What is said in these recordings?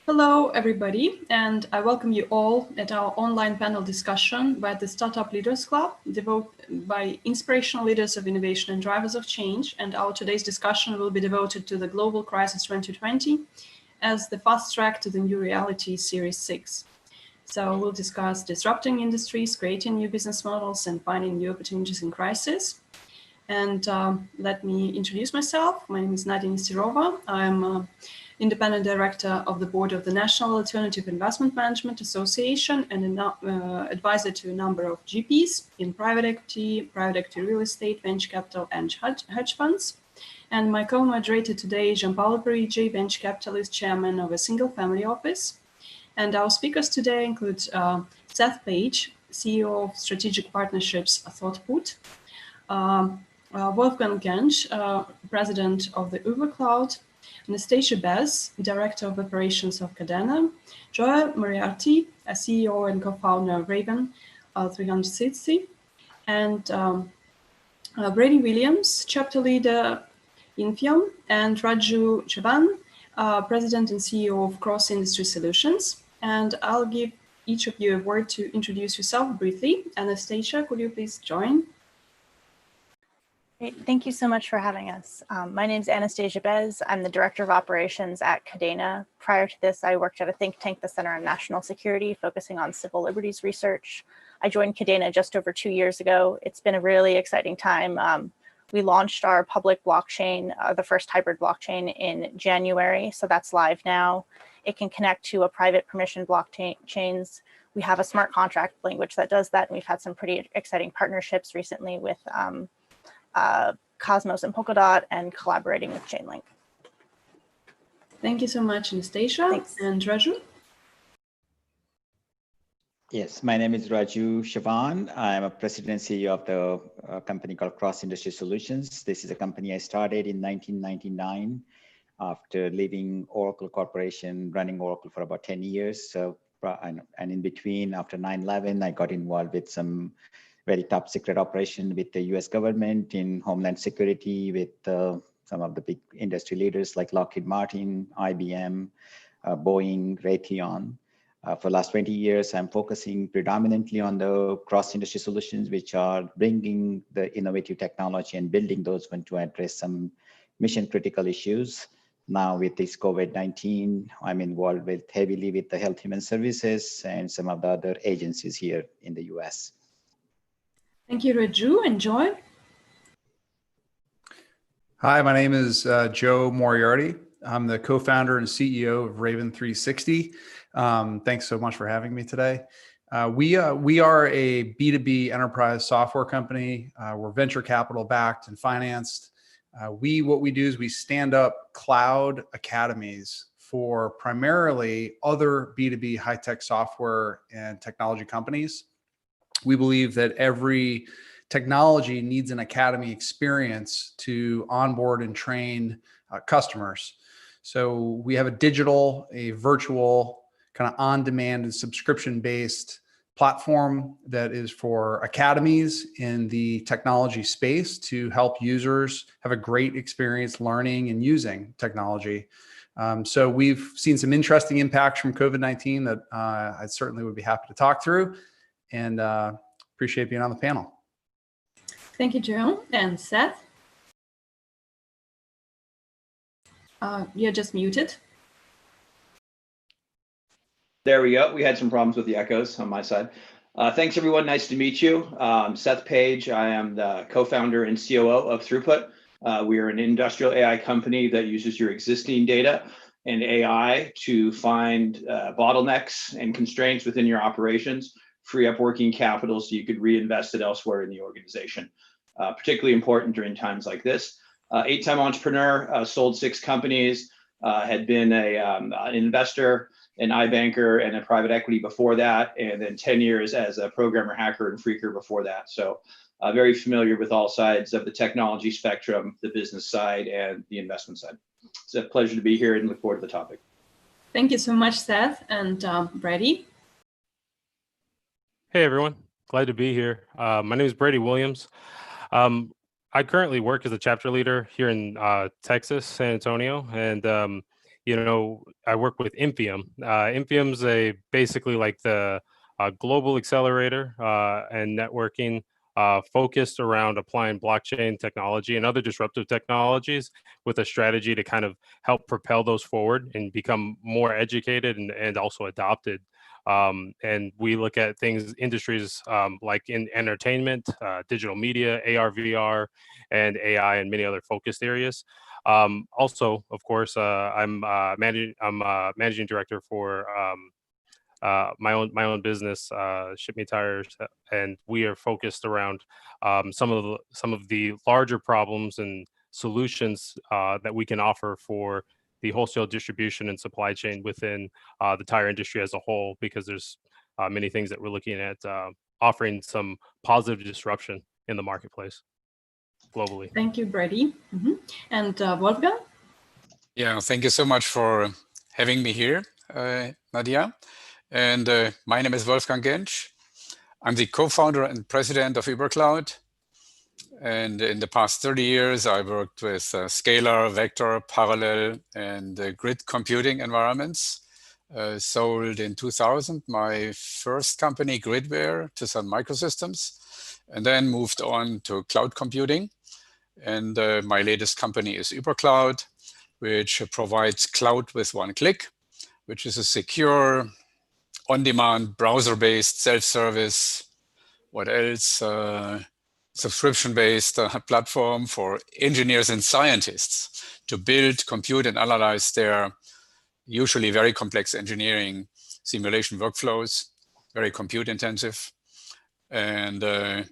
Hello, everybody, and I welcome you all at our online panel discussion by the Startup Leaders Club, devoted by inspirational leaders of innovation and drivers of change. And our today's discussion will be devoted to the Global Crisis 2020 as the fast track to the new reality Series 6. So we'll discuss disrupting industries, creating new business models, and finding new opportunities in crisis. And let me introduce myself. My name is Nadya Nesterova. I'm Independent Director of the Board of the National Alternative Investment Management Association and an advisor to a number of GPs in private equity real estate, venture capital, and hedge funds. And my co-moderator today is Jean-Paul Parigi, venture capitalist, chairman of a single family office. And our speakers today include Seth Page, CEO of Strategic Partnerships ThoughtPut, Wolfgang Gensch, president of the Uber Cloud, Anastasia Bez, Director of Operations of Cadena, Joel Moriarty, a CEO and co-founder of Raven 360, and Brady Williams, Chapter Leader in Film, and Raju Chavan, President and CEO of Cross Industry Solutions. And I'll give each of you a word to introduce yourself briefly. Anastasia, could you please join? Great. Thank you so much for having us. My name is Anastasia Bez. I'm the Director of Operations at Cadena. Prior to this, I worked at a think tank, the Center on National Security, focusing on civil liberties research. I joined Cadena just over 2 years ago. It's been a really exciting time. We launched our public blockchain, the first hybrid blockchain, in January, so that's live now. It can connect to a private permission blockchains. We have a smart contract language that does that, and we've had some pretty exciting partnerships recently with Cosmos and Polkadot, and collaborating with Chainlink. Thank you so much, Anastasia. Thanks. And Raju? Yes, my name is Raju Chavan. I'm a president and CEO of the company called Cross Industry Solutions. This is a company I started in 1999 after leaving Oracle Corporation, running Oracle for about 10 years. So, and in between, after 9/11, I got involved with some very top secret operation with the US government in Homeland Security with some of the big industry leaders like Lockheed Martin, IBM, Boeing, Raytheon. For the last 20 years, I'm focusing predominantly on the cross-industry solutions, which are bringing the innovative technology and building those one to address some mission critical issues. Now with this COVID-19, I'm involved heavily with the Health Human Services and some of the other agencies here in the US. Thank you, Raju. And Joy? Hi, my name is Joe Moriarty. I'm the co-founder and CEO of Raven 360. Thanks so much for having me today. We are a B2B enterprise software company. We're venture capital backed and financed. What we do is we stand up cloud academies for primarily other B2B high-tech software and technology companies. We believe that every technology needs an academy experience to onboard and train customers. So we have a virtual, kind of on-demand and subscription-based platform that is for academies in the technology space to help users have a great experience learning and using technology. So we've seen some interesting impacts from COVID-19 that I certainly would be happy to talk through, and appreciate being on the panel. Thank you, Joe. And Seth? You're just muted. There we go. We had some problems with the echoes on my side. Thanks, everyone. Nice to meet you. Seth Page. I am the co-founder and COO of Throughput. We are an industrial AI company that uses your existing data and AI to find bottlenecks and constraints within your operations, free up working capital so you could reinvest it elsewhere in the organization. Particularly important during times like this. 8-time entrepreneur, sold 6 companies, had been an investor, an iBanker, and a private equity before that, and then 10 years as a programmer, hacker, and phreaker before that. So very familiar with all sides of the technology spectrum, the business side and the investment side. It's a pleasure to be here and look forward to the topic. Thank you so much, Seth. And Brady? Hey, everyone. Glad to be here. My name is Brady Williams. I currently work as a chapter leader here in Texas, San Antonio, and I work with Infium. Infium's basically like the global accelerator and networking focused around applying blockchain technology and other disruptive technologies with a strategy to kind of help propel those forward and become more educated and also adopted. And we look at industries like in entertainment, digital media, AR, VR, and AI, and many other focused areas. Also, of course, I'm managing director for my own business, Ship Me Tires, and we are focused around some of the larger problems and solutions that we can offer for the wholesale distribution and supply chain within the tire industry as a whole, because there's many things that we're looking at offering some positive disruption in the marketplace globally. Thank you, Brady. And Wolfgang? Yeah, thank you so much for having me here, Nadya. And my name is Wolfgang Gensch. I'm the co-founder and president of UberCloud. And in the past 30 years, I worked with scalar, vector, parallel, and grid computing environments. Sold in 2000 my first company, Gridware, to Sun Microsystems, and then moved on to cloud computing. And my latest company is UberCloud, which provides cloud with one click, which is a secure, on-demand, browser-based, self-service, what else, subscription-based platform for engineers and scientists to build, compute, and analyze their usually very complex engineering simulation workflows, very compute-intensive. And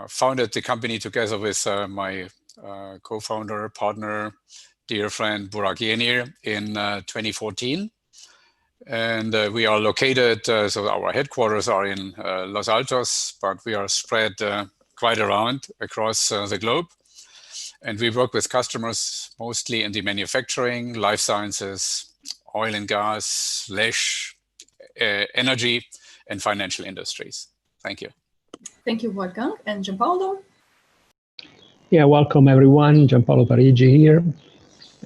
founded the company together with my co-founder, partner, dear friend Burak Yenir in 2014. And we are located, so our headquarters are in Los Altos, but we are spread quite around across the globe. And we work with customers mostly in the manufacturing, life sciences, oil and gas, energy, and financial industries. Thank you. Thank you, Wolfgang. And Gianpaolo? Yeah, welcome everyone. Gianpaolo Parigi here,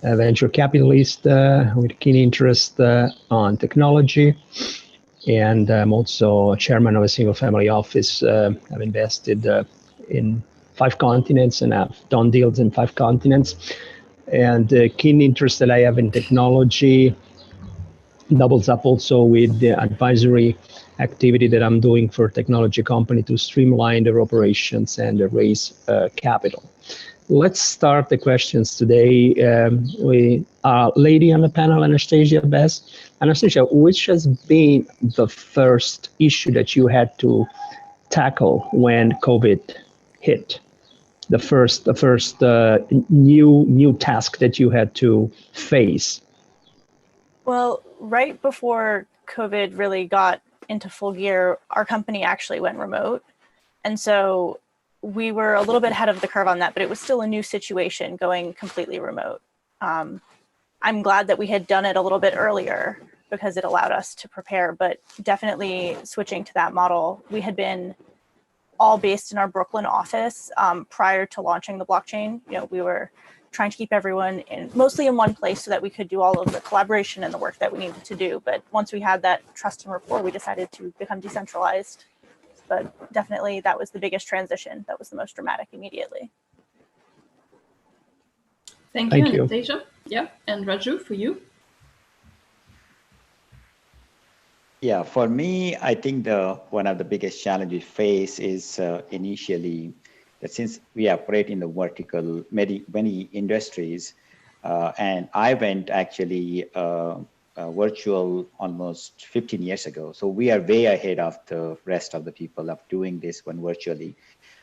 a venture capitalist with keen interest on technology. And I'm also chairman of a single family office. I've invested in 5 continents and I've done deals in 5 continents. And the keen interest that I have in technology doubles up also with the advisory activity that I'm doing for a technology company to streamline their operations and raise capital. Let's start the questions today. We are lady on the panel, Anastasia Bez. Anastasia, which has been the first issue that you had to tackle when COVID hit? The first new task that you had to face? Well, right before COVID really got into full gear, our company actually went remote. And so we were a little bit ahead of the curve on that, but it was still a new situation going completely remote. I'm glad that we had done it a little bit earlier because it allowed us to prepare, but definitely switching to that model. We had been all based in our Brooklyn office prior to launching the blockchain. We were trying to keep everyone mostly in one place so that we could do all of the collaboration and the work that we needed to do. But once we had that trust and rapport, we decided to become decentralized. But definitely that was the biggest transition. That was the most dramatic immediately. Thank you, Anastasia. Yeah, and Raju, for you? Yeah, for me, I think one of the biggest challenges we face is initially that since we operate in the vertical, many industries, and I went actually virtual almost 15 years ago. So we are way ahead of the rest of the people of doing this one virtually.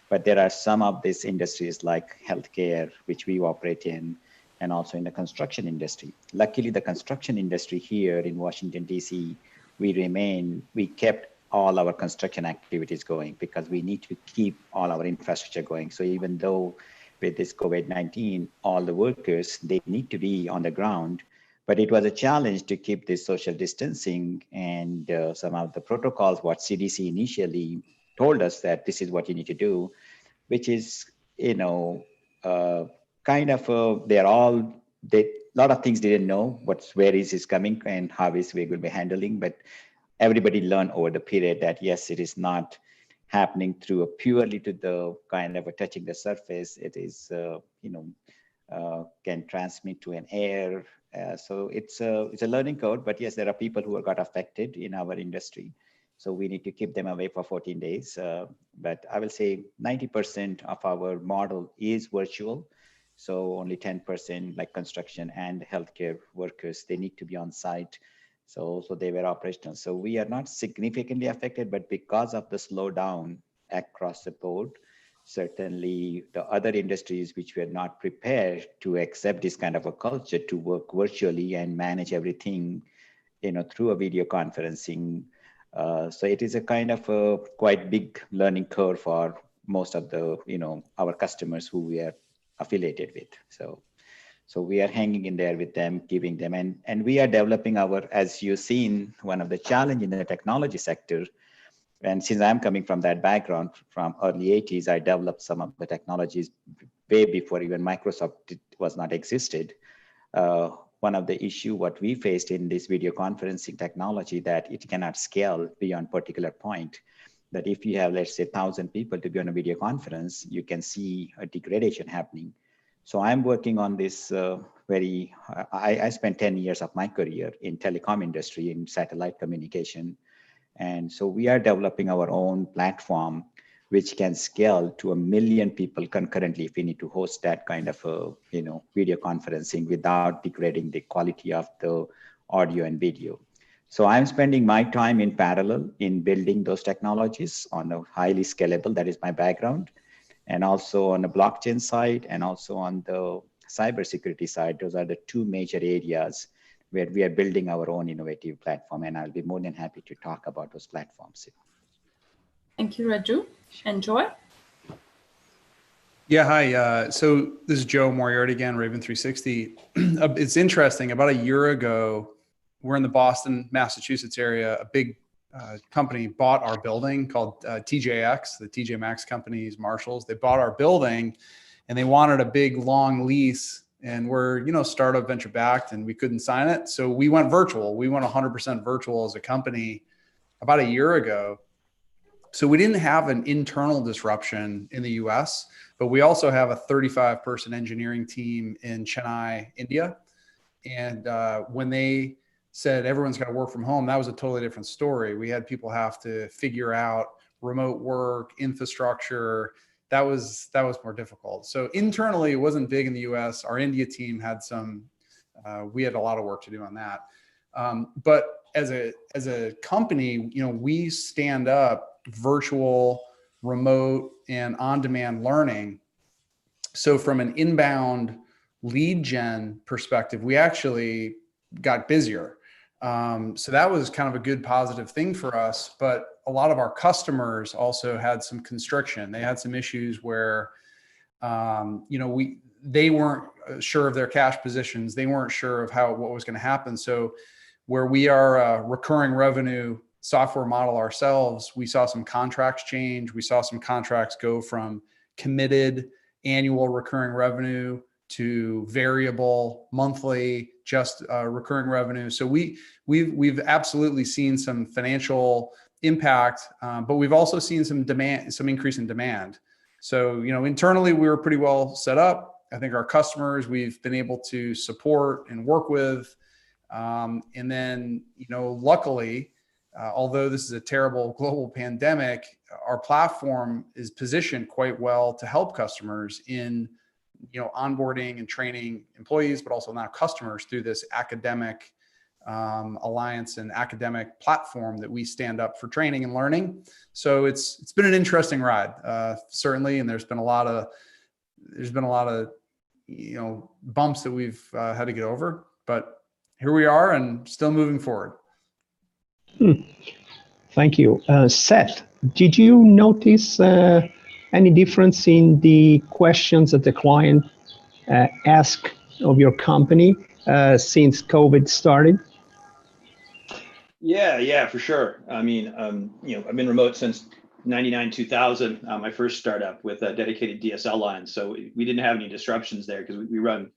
But there are some of these industries like healthcare, which we operate in, and also in the construction industry. Luckily, the construction industry here in Washington, DC, we kept all our construction activities going because we need to keep all our infrastructure going. So even though with this COVID-19, all the workers, they need to be on the ground, but it was a challenge to keep this social distancing and some of the protocols, what CDC initially told us that this is what you need to do, which is, kind of, lot of things didn't know where is this coming and how is we will be handling, but everybody learned over the period that yes, it is not happening through a purely to the kind of a touching the surface. It is, can transmit to an air. So it's a learning curve, but yes, there are people who got affected in our industry. So we need to keep them away for 14 days. But I will say 90% of our model is virtual. So only 10% like construction and healthcare workers, they need to be on site. So they were operational. So we are not significantly affected, but because of the slowdown across the board, certainly the other industries which were not prepared to accept this kind of a culture to work virtually and manage everything, through a video conferencing. So it is a kind of a quite big learning curve for most of the, our customers who we are affiliated with. So we are hanging in there with them, giving them, and we are developing as you've seen, one of the challenge in the technology sector. And since I'm coming from that background from early 80s, I developed some of the technologies way before even Microsoft was not existed. One of the issue what we faced in this video conferencing technology, that it cannot scale beyond particular point. That if you have, let's say, 1,000 people to be on a video conference, you can see a degradation happening. So I'm working on this I spent 10 years of my career in telecom industry in satellite communication. And so we are developing our own platform, which can scale to 1 million people concurrently if we need to host that kind of video conferencing without degrading the quality of the audio and video. So I'm spending my time in parallel in building those technologies on a highly scalable, that is my background, and also on the blockchain side and also on the cybersecurity side. Those are the two major areas where we are building our own innovative platform, and I'll be more than happy to talk about those platforms. Thank you, Raju. And Joy? Yeah, hi. So this is Joe Moriarty again, Raven 360. It's interesting. About a year ago, we're in the Boston, Massachusetts area. A big company bought our building called TJX, the TJ Maxx companies, Marshalls. They bought our building and they wanted a big long lease. And we're, startup venture backed, and we couldn't sign it. So we went virtual. We went 100% virtual as a company about a year ago. So we didn't have an internal disruption in the US, but we also have a 35-person engineering team in Chennai, India. And when they said everyone's got to work from home, that was a totally different story. We had people have to figure out remote work, infrastructure. That was more difficult. So internally, it wasn't big in the US. Our India team had we had a lot of work to do on that. But as a company, we stand up virtual, remote, and on-demand learning. So from an inbound lead gen perspective, we actually got busier. So that was kind of a good positive thing for us. But a lot of our customers also had some constriction. They had some issues where, they weren't sure of their cash positions. They weren't sure of what was going to happen. So where we are a recurring revenue software model ourselves, we saw some contracts change. We saw some contracts go from committed annual recurring revenue to variable monthly, just recurring revenue. So we've absolutely seen some financial impact, but we've also seen some increase in demand. So, internally we were pretty well set up. I think our customers, we've been able to support and work with. And then, luckily, although this is a terrible global pandemic, our platform is positioned quite well to help customers in, onboarding and training employees, but also now customers through this academic alliance and academic platform that we stand up for training and learning. So it's been an interesting ride, certainly, and there's been a lot of bumps that we've had to get over, but here we are and still moving forward. Thank you. Seth, did you notice any difference in the questions that the client asked of your company since COVID started? Yeah, for sure. I mean, I've been remote since 99, 2000, my first startup with a dedicated DSL line. So we didn't have any disruptions there because we run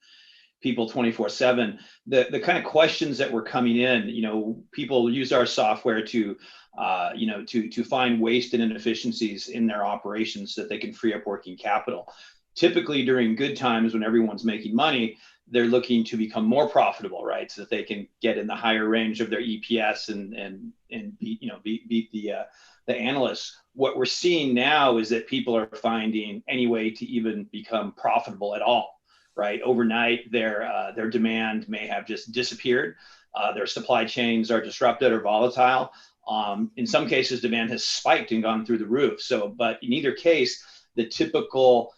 people 24/7. The kind of questions that were coming in, people use our software to to find waste and inefficiencies in their operations so that they can free up working capital. Typically during good times when everyone's making money, they're looking to become more profitable, right? So that they can get in the higher range of their EPS and beat the analysts. What we're seeing now is that people are finding any way to even become profitable at all, right? Overnight, their demand may have just disappeared. Their supply chains are disrupted or volatile. In some cases, demand has spiked and gone through the roof. But in either case, the typical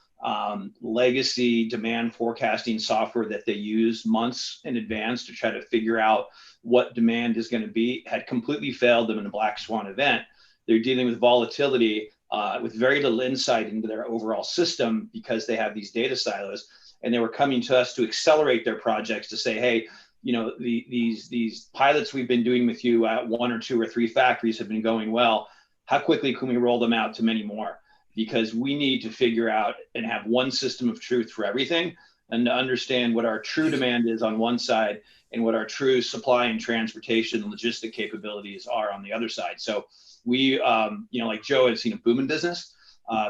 legacy demand forecasting software that they use months in advance to try to figure out what demand is going to be had completely failed them in a black swan event. They're dealing with volatility with very little insight into their overall system because they have these data silos, and they were coming to us to accelerate their projects to say, hey, these pilots we've been doing with you at 1 or 2 or 3 factories have been going well. How quickly can we roll them out to many more? Because we need to figure out and have one system of truth for everything, and to understand what our true demand is on one side and what our true supply and transportation and logistic capabilities are on the other side. So we, like Joe has seen a boom in business.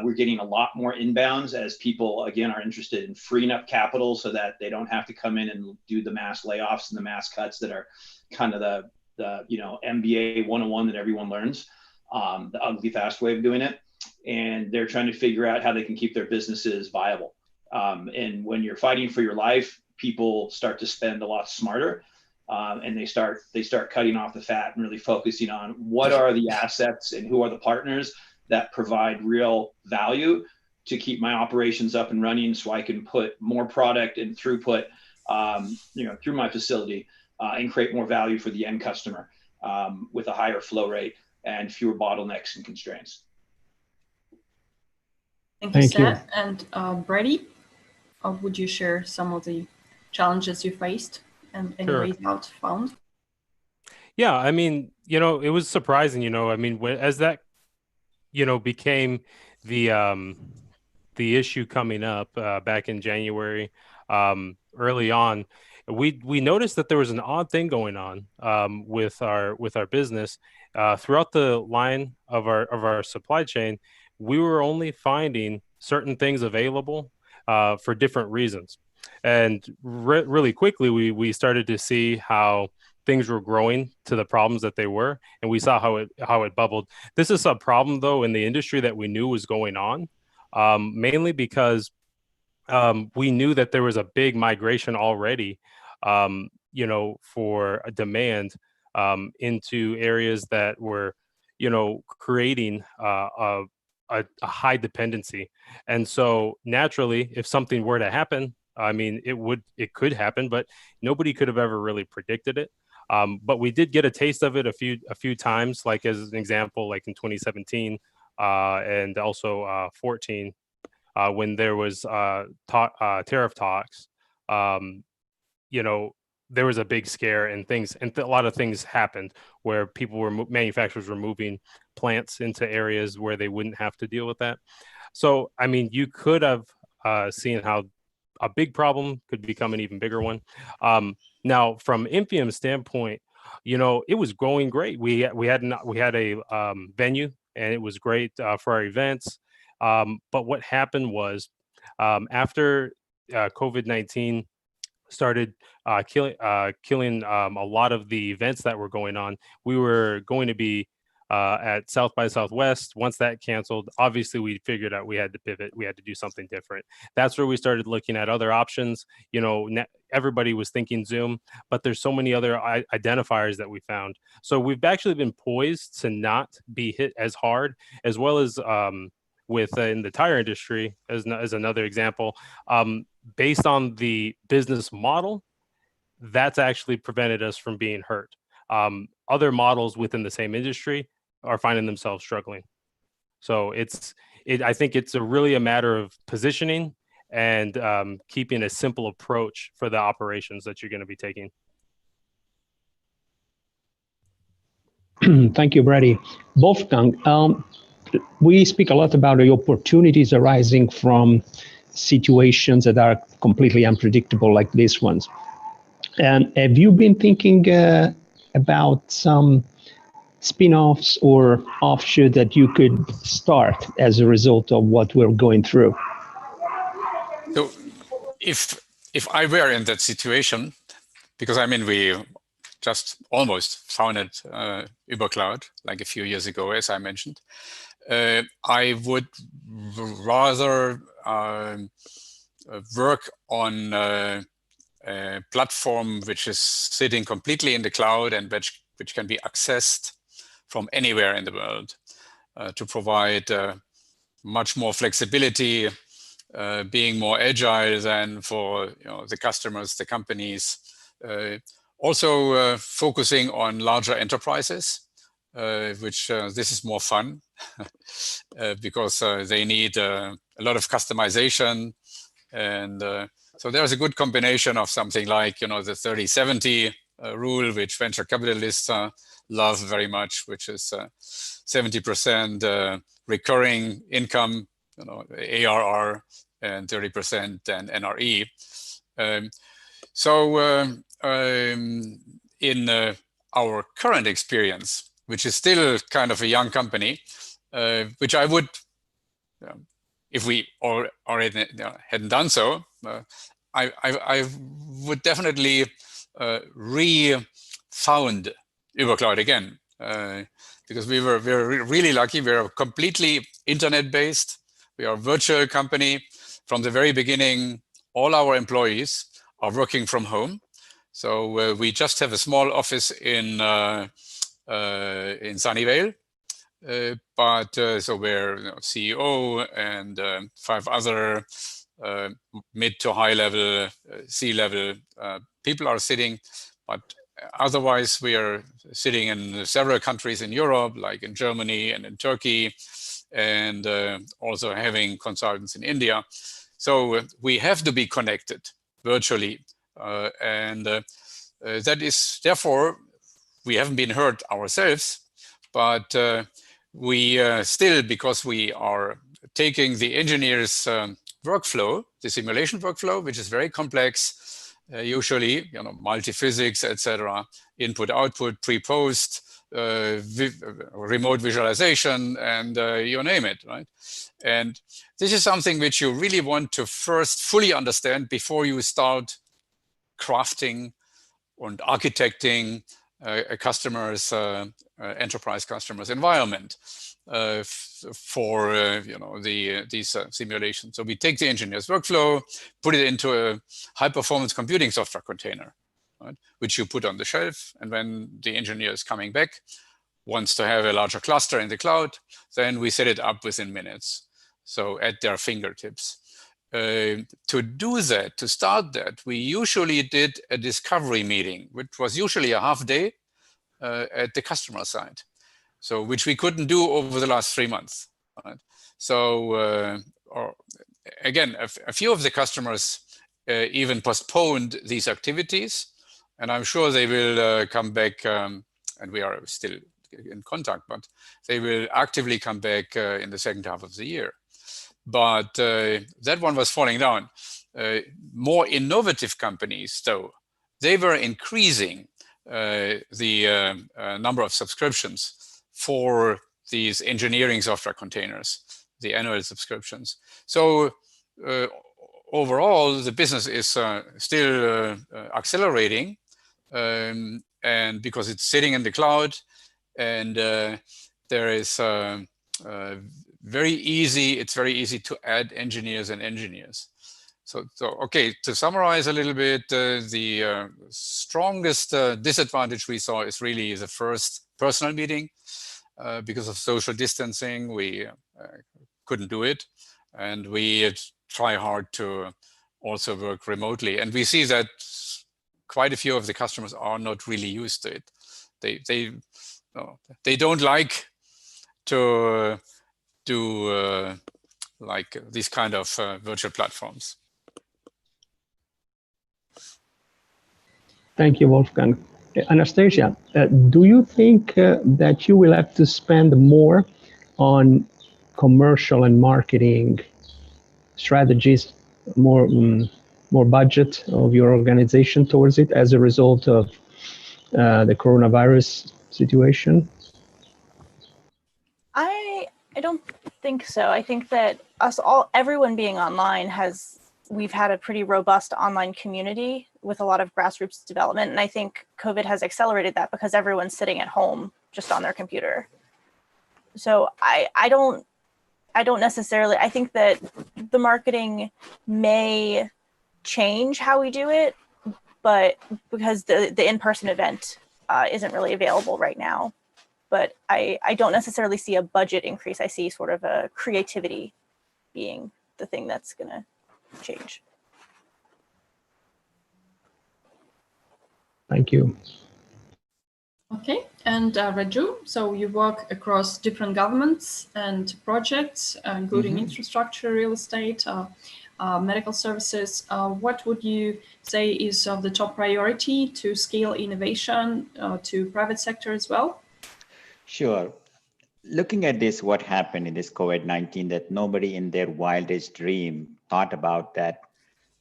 We're getting a lot more inbounds as people, again, are interested in freeing up capital so that they don't have to come in and do the mass layoffs and the mass cuts that are kind of the MBA 101 that everyone learns, the ugly fast way of doing it. And they're trying to figure out how they can keep their businesses viable. And when you're fighting for your life, people start to spend a lot smarter, and they start cutting off the fat and really focusing on what are the assets and who are the partners that provide real value to keep my operations up and running, so I can put more product and throughput, through my facility, and create more value for the end customer with a higher flow rate and fewer bottlenecks and constraints. Thank you, Seth. And Brady, would you share some of the challenges you faced and any ways out found? Yeah, I mean, it was surprising, as that, became the issue coming up back in January, early on, we noticed that there was an odd thing going on with our business throughout the line of our supply chain. We were only finding certain things available for different reasons. And really quickly, we started to see how things were growing to the problems that they were, and we saw how it bubbled. This is a problem, though, in the industry that we knew was going on, mainly because we knew that there was a big migration already, for a demand into areas that were, creating a high dependency. And so naturally, if something were to happen, I mean, it could happen, but nobody could have ever really predicted it. But we did get a taste of it a few times, like as an example, like in 2017 and also 14, when there was tariff talks. There was a big scare and things, and a lot of things happened where manufacturers were moving plants into areas where they wouldn't have to deal with that. So, I mean, you could have seen how a big problem could become an even bigger one. Now, from Infium's standpoint, it was going great. We had a venue, and it was great for our events. But what happened was after COVID-19 started killing a lot of the events that were going on, we were going to be at South by Southwest. Once that canceled, obviously we figured out we had to pivot. We had to do something different. That's where we started looking at other options. Everybody was thinking Zoom, but there's so many other identifiers that we found. So we've actually been poised to not be hit as hard, as well as in the tire industry, as another example. Based on the business model, that's actually prevented us from being hurt. Other models within the same industry are finding themselves struggling. So I think it's really a matter of positioning and keeping a simple approach for the operations that you're going to be taking. Thank you, Brady. Wolfgang, we speak a lot about the opportunities arising from situations that are completely unpredictable like these ones. And have you been thinking about some spin-offs or offshoot that you could start as a result of what we're going through? So if I were in that situation, because I mean, we just almost founded UberCloud like a few years ago, as I mentioned, I would rather work on a platform which is sitting completely in the cloud and which can be accessed from anywhere in the world to provide much more flexibility, being more agile than for the customers, the companies. Also focusing on larger enterprises, which this is more fun because they need a lot of customization. And so there's a good combination of something like, the 30-70 rule, which venture capitalists love very much, which is 70% recurring income, ARR, and 30% then NRE. In our current experience, which is still kind of a young company, which I would, if we already hadn't done so, I would definitely re-found UberCloud again, because we're really lucky. We're completely internet-based. We are a virtual company. From the very beginning, all our employees are working from home. So we just have a small office in Sunnyvale. So we're CEO and 5 other mid to high level, C-level people are sitting. But otherwise, we are sitting in several countries in Europe, like in Germany and in Turkey, and also having consultants in India. So we have to be connected virtually. That is, therefore, we haven't been hurt ourselves, but we still, because we are taking the engineers' workflow, the simulation workflow, which is very complex, usually, multi-physics, etc., input, output, pre-post, remote visualization, and you name it, right? And this is something which you really want to first fully understand before you start crafting and architecting a customer's enterprise customer's environment for these simulations. So we take the engineer's workflow, put it into a high-performance computing software container, right, which you put on the shelf, and when the engineer is coming back, wants to have a larger cluster in the cloud, then we set it up within minutes. So at their fingertips. To do that, to start that, we usually did a discovery meeting, which was usually a half day at the customer side. So which we couldn't do over the last 3 months. Right? So again, a few of the customers even postponed these activities, and I'm sure they will come back, and we are still in contact, but they will actively come back in the second half of the year. But that one was falling down. More innovative companies, though, they were increasing the number of subscriptions for these engineering software containers, the annual subscriptions. So overall, the business is still accelerating, and because it's sitting in the cloud, and there is it's very easy to add engineers. So okay, to summarize a little bit, the strongest disadvantage we saw is really the first personal meeting. Because of social distancing, we couldn't do it. And we try hard to also work remotely. And we see that quite a few of the customers are not really used to it. They don't like to do like these kind of virtual platforms. Thank you, Wolfgang. Anastasia, do you think that you will have to spend more on commercial and marketing strategies more budget of your organization towards it as a result of the coronavirus situation? I don't think so. I think that everyone being online we've had a pretty robust online community with a lot of grassroots development. And I think COVID has accelerated that because everyone's sitting at home just on their computer. So I don't necessarily, I think that the marketing may change how we do it, but because the in-person event isn't really available right now. But I don't necessarily see a budget increase. I see sort of a creativity being the thing that's going to change. Thank you. Okay, and Raju, so you work across different governments and projects, including infrastructure, real estate, medical services. What would you say is of the top priority to scale innovation to private sector as well? Sure. Looking at this, what happened in this COVID-19, that nobody in their wildest dream thought about that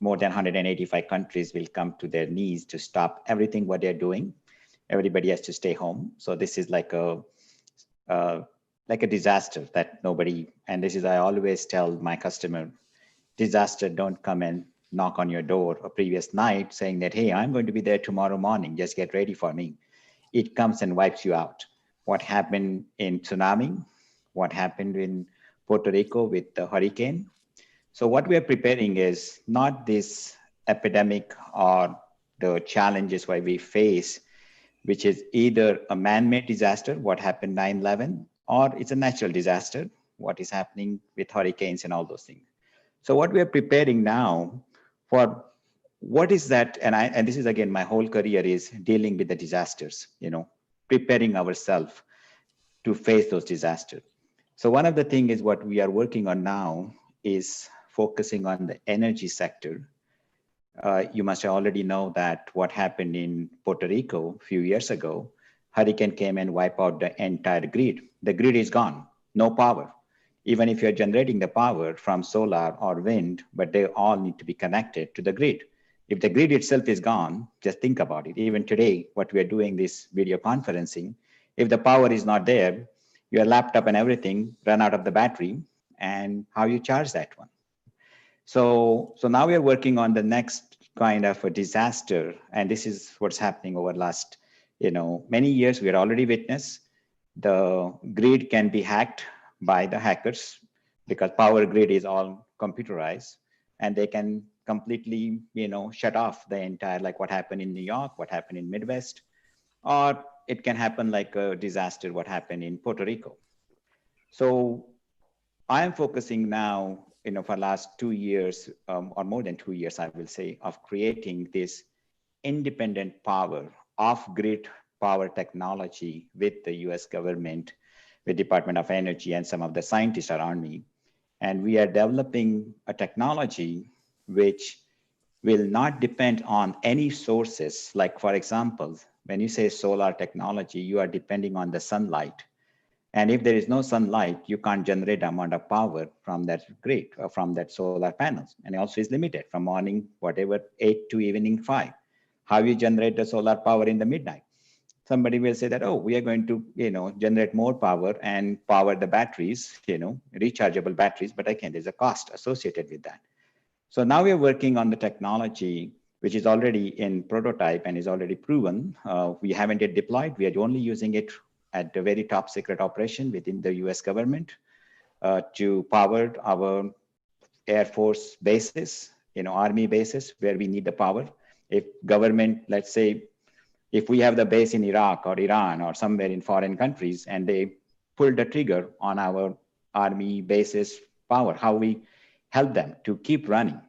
more than 185 countries will come to their knees to stop everything what they're doing. Everybody has to stay home. So this is like a disaster that nobody, and this is, I always tell my customer, disaster don't come and knock on your door a previous night saying that, hey, I'm going to be there tomorrow morning, just get ready for me. It comes and wipes you out. What happened in tsunami, what happened in Puerto Rico with the hurricane. So what we are preparing is not this epidemic or the challenges why we face, which is either a man-made disaster, what happened 9/11, or it's a natural disaster, what is happening with hurricanes and all those things. So what we are preparing now for what is that, and this is again, my whole career is dealing with the disasters, preparing ourselves to face those disasters. So one of the things is what we are working on now is focusing on the energy sector. You must already know that what happened in Puerto Rico a few years ago, hurricane came and wiped out the entire grid. The grid is gone, no power. Even if you're generating the power from solar or wind, but they all need to be connected to the grid. If the grid itself is gone, just think about it. Even today, what we are doing this video conferencing, if the power is not there, your laptop and everything run out of the battery, and how you charge that one. So now we are working on the next kind of a disaster, and this is what's happening over the last, many years. We are already witness the grid can be hacked by the hackers because power grid is all computerized, and they can completely, shut off the entire, like what happened in New York, what happened in Midwest, or it can happen like a disaster, what happened in Puerto Rico. So I am focusing now, for the last 2 years, or more than 2 years, I will say, of creating this independent power, off-grid power technology with the US government, with Department of Energy and some of the scientists around me. And we are developing a technology which will not depend on any sources. Like, for example, when you say solar technology, you are depending on the sunlight. And if there is no sunlight, you can't generate the amount of power from that grid or from that solar panels. And it also is limited from morning, 8 to evening 5. How you generate the solar power in the midnight? Somebody will say that, oh, we are going to, generate more power and power the batteries, rechargeable batteries, but again, there's a cost associated with that. So now we are working on the technology, which is already in prototype and is already proven. We haven't yet deployed. We are only using it at the very top secret operation within the US government to power our Air Force bases, Army bases where we need the power. If government, let's say, if we have the base in Iraq or Iran or somewhere in foreign countries and they pull the trigger on our Army bases power, how we help them to keep running.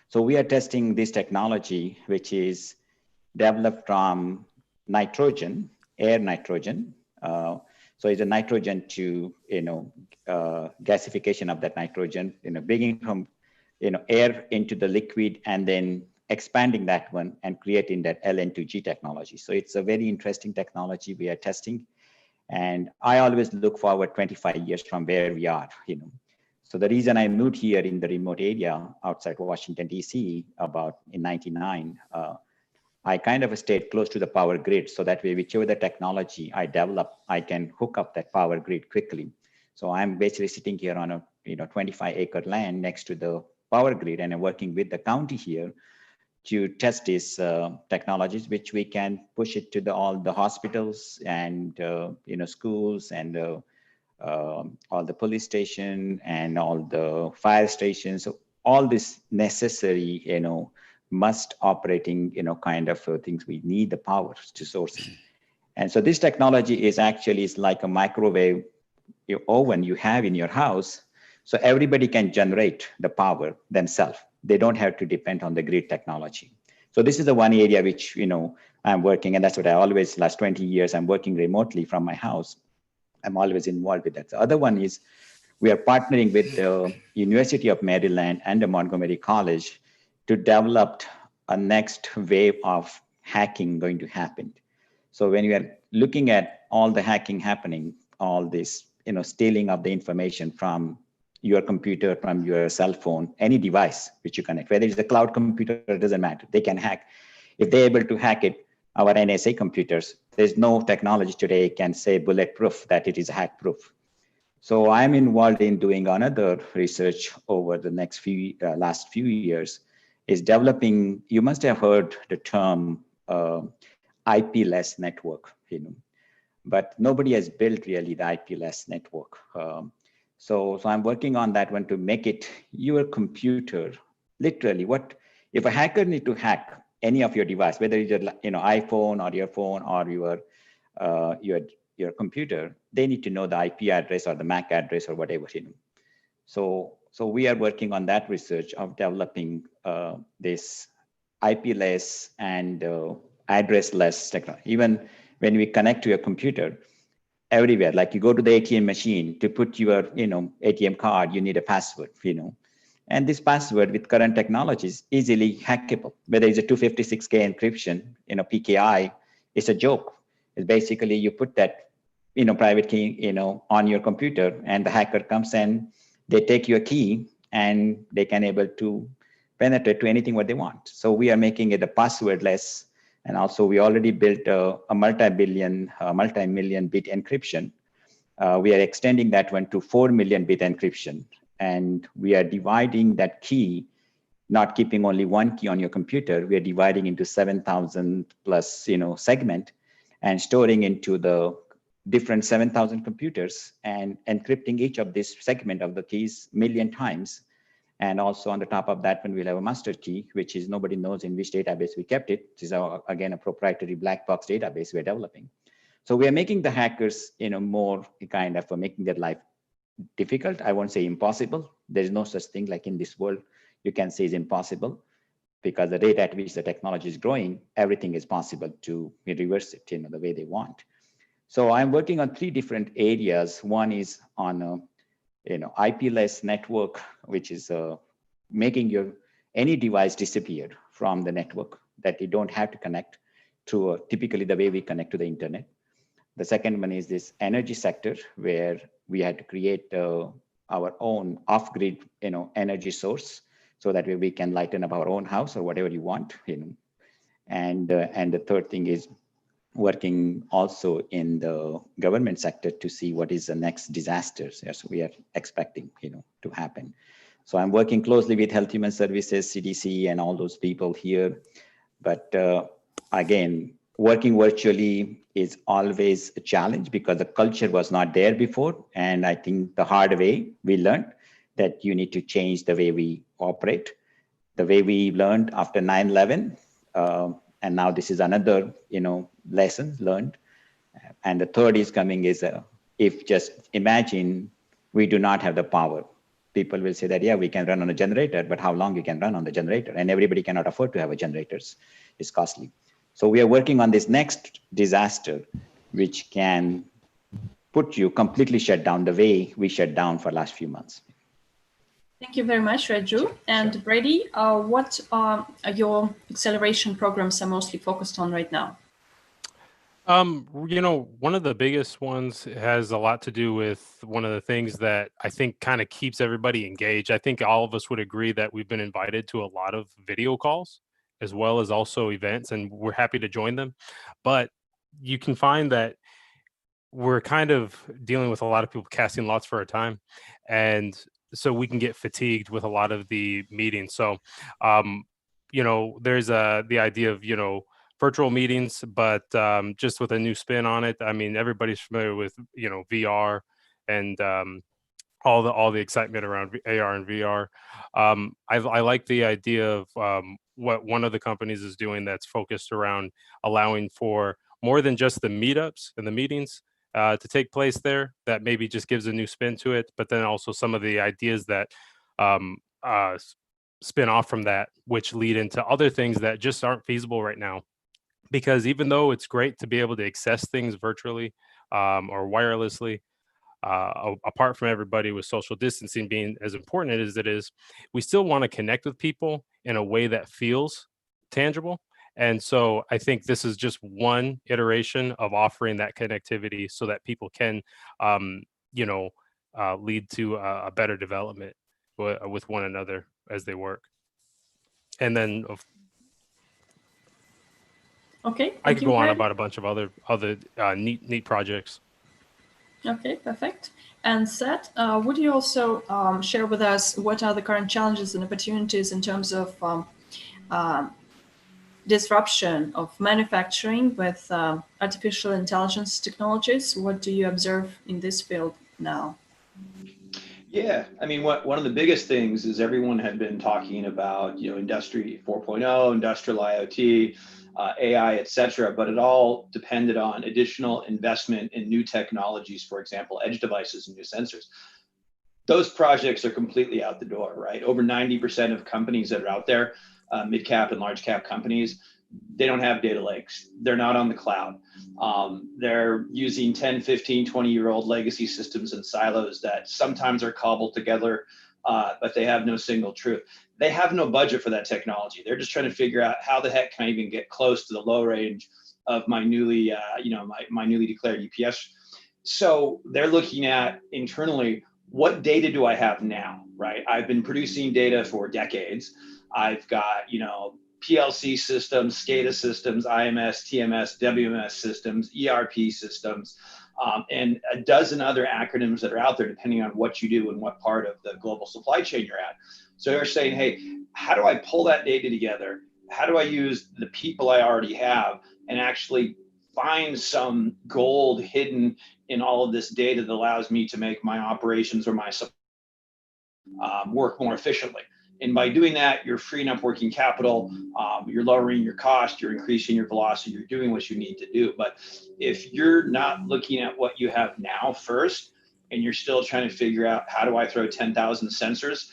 So we are testing this technology, which is developed from nitrogen, air nitrogen. So it's a nitrogen to, gasification of that nitrogen, bringing from, air into the liquid and then expanding that one and creating that LN2G technology. So it's a very interesting technology we are testing. And I always look forward 25 years from where we are, So the reason I moved here in the remote area outside Washington, DC, about in 99, I kind of stayed close to the power grid. So that way, whichever the technology I develop, I can hook up that power grid quickly. So I'm basically sitting here on a 25-acre land next to the power grid, and I'm working with the county here to test these technologies, which we can push it to all the hospitals and schools and all the police station and all the fire stations. So all this necessary, must operating, kind of things we need the power to source it. And so this technology is like a microwave oven you have in your house. So everybody can generate the power themselves. They don't have to depend on the grid technology. So this is the one area which, I'm working, and that's what I always, last 20 years, I'm working remotely from my house. I'm always involved with that. The other one is we are partnering with the University of Maryland and the Montgomery College to develop a next wave of hacking going to happen. So when you are looking at all the hacking happening, all this, stealing of the information from your computer, from your cell phone, any device which you connect, whether it's a cloud computer, it doesn't matter. They can hack. If they're able to hack it, our NSA computers, there's no technology today can say bulletproof that it is hack proof. So I'm involved in doing another research over the next last few years is developing, you must have heard the term IP-less network, but nobody has built really the IP-less network. So I'm working on that one to make it your computer, literally if a hacker need to hack any of your device, whether it's your iPhone or your phone or your computer, they need to know the IP address or the MAC address or whatever. So we are working on that research of developing this IP-less and address-less technology. Even when we connect to your computer, everywhere, like you go to the ATM machine to put your ATM card, you need a password, and this password with current technologies easily hackable. Whether it's a 256K encryption, PKI, it's a joke. It's basically you put that private key on your computer, and the hacker comes and they take your key and they can able to penetrate to anything what they want. So we are making it a passwordless, and also we already built a multi-million bit encryption. We are extending that one to 4 million bit encryption, and we are dividing that key, not keeping only one key on your computer. We are dividing into 7,000 plus segment and storing into the different 7,000 computers and encrypting each of this segment of the keys 1 million times. And also on the top of that one, we'll have a master key, which is nobody knows in which database we kept it. This is again a proprietary black box database we're developing. So we are making the hackers more kind of making their life difficult. I won't say impossible. There's no such thing like in this world you can say is impossible, because the rate at which the technology is growing, everything is possible to reverse it the way they want. So I'm working on 3 different areas. One is on IP-less network, which is making any device disappear from the network, that you don't have to connect to typically the way we connect to the internet. The second one is this energy sector, where we had to create our own off-grid energy source, so that way we can lighten up our own house or whatever you want. And the third thing is working also in the government sector to see what is the next disasters as we are expecting to happen. So I'm working closely with Health Human Services, CDC, and all those people here. But again, working virtually is always a challenge because the culture was not there before. And I think the hard way we learned that you need to change the way we operate, the way we learned after 9/11. And now this is another, lesson learned. And the third is coming is if just imagine we do not have the power. People will say that, yeah, we can run on a generator, but how long you can run on the generator? And everybody cannot afford to have a generators. It's costly. So we are working on this next disaster, which can put you completely shut down the way we shut down for the last few months. Thank you very much, Raju. And Brady, what are your acceleration programs are mostly focused on right now? One of the biggest ones has a lot to do with one of the things that I think kind of keeps everybody engaged. I think all of us would agree that we've been invited to a lot of video calls as well as also events, and we're happy to join them. But you can find that we're kind of dealing with a lot of people casting lots for our time. And so we can get fatigued with a lot of the meetings. So, there's the idea of, virtual meetings, but just with a new spin on it. I mean, everybody's familiar with, VR and all the excitement around AR and VR. I like the idea of what one of the companies is doing that's focused around allowing for more than just the meetups and the meetings to take place there. That maybe just gives a new spin to it, but then also some of the ideas that um, spin off from that, which lead into other things that just aren't feasible right now. Because even though it's great to be able to access things virtually or wirelessly, apart from everybody with social distancing being as important as it is, we still want to connect with people in a way that feels tangible. And so I think this is just one iteration of offering that connectivity so that people can, lead to a better development with one another as they work. And then Okay, I could thank you, go on Fred. about a bunch of other neat projects. Okay, perfect. And Seth, would you also share with us what are the current challenges and opportunities in terms of disruption of manufacturing with artificial intelligence technologies? What do you observe in this field now? Yeah, I mean, one of the biggest things is everyone had been talking about, Industry 4.0, industrial IoT, AI, et cetera, but it all depended on additional investment in new technologies, for example, edge devices and new sensors. Those projects are completely out the door, right? Over 90% of companies that are out there, mid-cap and large cap companies, they don't have data lakes. They're not on the cloud. They're using 10, 15, 20-year-old legacy systems and silos that sometimes are cobbled together, but they have no single truth. They have no budget for that technology. They're just trying to figure out how the heck can I even get close to the low range of my newly, my newly declared UPS. So they're looking at internally, what data do I have now, right? I've been producing data for decades. I've got, PLC systems, SCADA systems, IMS, TMS, WMS systems, ERP systems, and a dozen other acronyms that are out there depending on what you do and what part of the global supply chain you're at. So they're saying, hey, how do I pull that data together? How do I use the people I already have and actually find some gold hidden in all of this data that allows me to make my operations or my work more efficiently? And by doing that, you're freeing up working capital, you're lowering your cost, you're increasing your velocity, you're doing what you need to do. But if you're not looking at what you have now first, and you're still trying to figure out how do I throw 10,000 sensors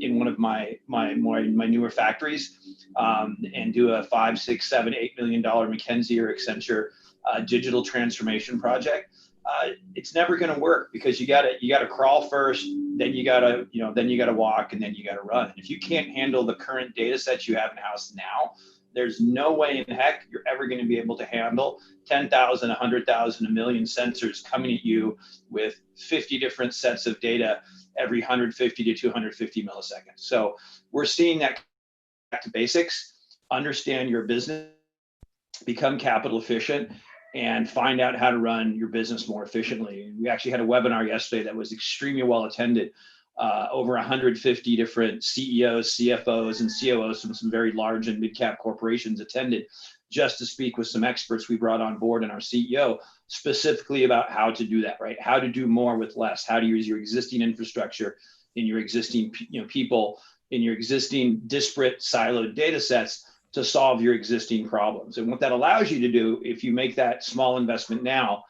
in one of my newer factories and do a $5, $6, $7, $8 million McKinsey or Accenture digital transformation project, it's never going to work because you gotta crawl first, then you gotta walk, and then you gotta run. If you can't handle the current data sets you have in house now, there's no way in heck you're ever going to be able to handle 10,000, 100,000, a million sensors coming at you with 50 different sets of data every 150 to 250 milliseconds. So we're seeing that back to basics, understand your business, become capital efficient, and find out how to run your business more efficiently. We actually had a webinar yesterday that was extremely well attended. Over 150 different CEOs, CFOs, and COOs from some very large and mid-cap corporations attended just to speak with some experts we brought on board and our CEO specifically about how to do that, right? How to do more with less, how to use your existing infrastructure in your existing people, in your existing disparate siloed data sets to solve your existing problems. And what that allows you to do, if you make that small investment now,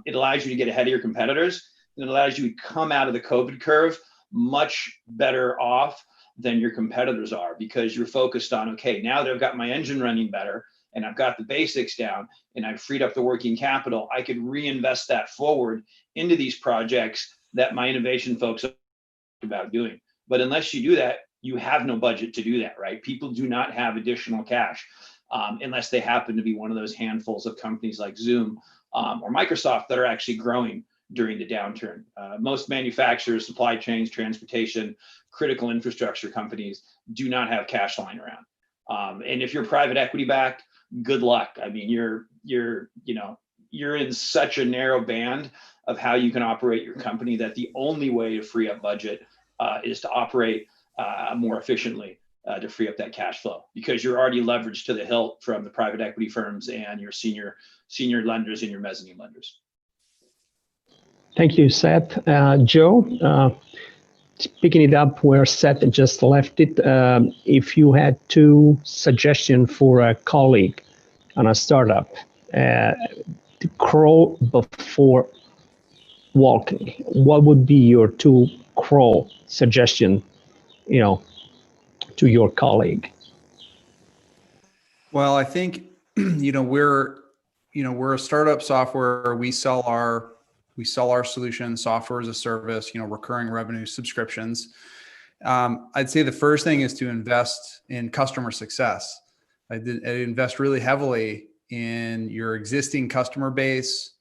it allows you to get ahead of your competitors. And it allows you to come out of the COVID curve much better off than your competitors are because you're focused on, okay, now that I've got my engine running better and I've got the basics down and I've freed up the working capital, I could reinvest that forward into these projects that my innovation folks are about doing. But unless you do that, you have no budget to do that, right? People do not have additional cash. unless they happen to be one of those handfuls of companies like Zoom or Microsoft that are actually growing during the downturn. Most manufacturers, supply chains, transportation, critical infrastructure companies do not have cash lying around. And if you're private equity backed, good luck. I mean, you're in such a narrow band of how you can operate your company that the only way to free up budget is to operate more efficiently to free up that cash flow, because you're already leveraged to the hilt from the private equity firms and your senior lenders and your mezzanine lenders. Thank you, Seth. Joe, picking it up where Seth just left it, if you had two suggestions for a colleague on a startup to crawl before walking, what would be your two crawl suggestion, to your colleague? Well, I think, we're a startup software. We sell our solution, software as a service, recurring revenue subscriptions. I'd say the first thing is to invest in customer success. I'd invest really heavily in your existing customer base,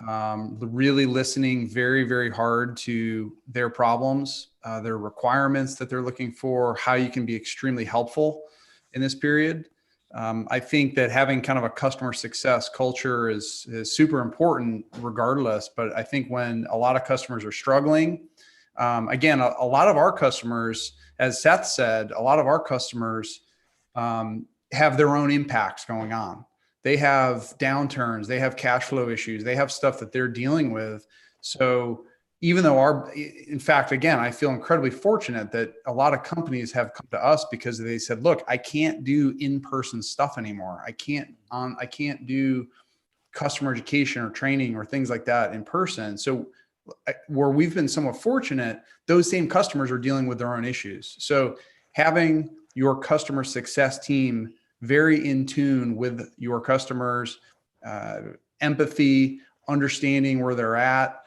really listening very, very hard to their problems, their requirements that they're looking for, how you can be extremely helpful in this period. I think that having kind of a customer success culture is super important regardless. But I think when a lot of customers are struggling, again, a lot of our customers, as Seth said, a lot of our customers have their own impacts going on. They have downturns, they have cash flow issues, they have stuff that they're dealing with. So even though in fact, again, I feel incredibly fortunate that a lot of companies have come to us because they said, look, I can't do in-person stuff anymore. I can't do customer education or training or things like that in person. So where we've been somewhat fortunate, those same customers are dealing with their own issues. So having your customer success team very in tune with your customers, empathy, understanding where they're at,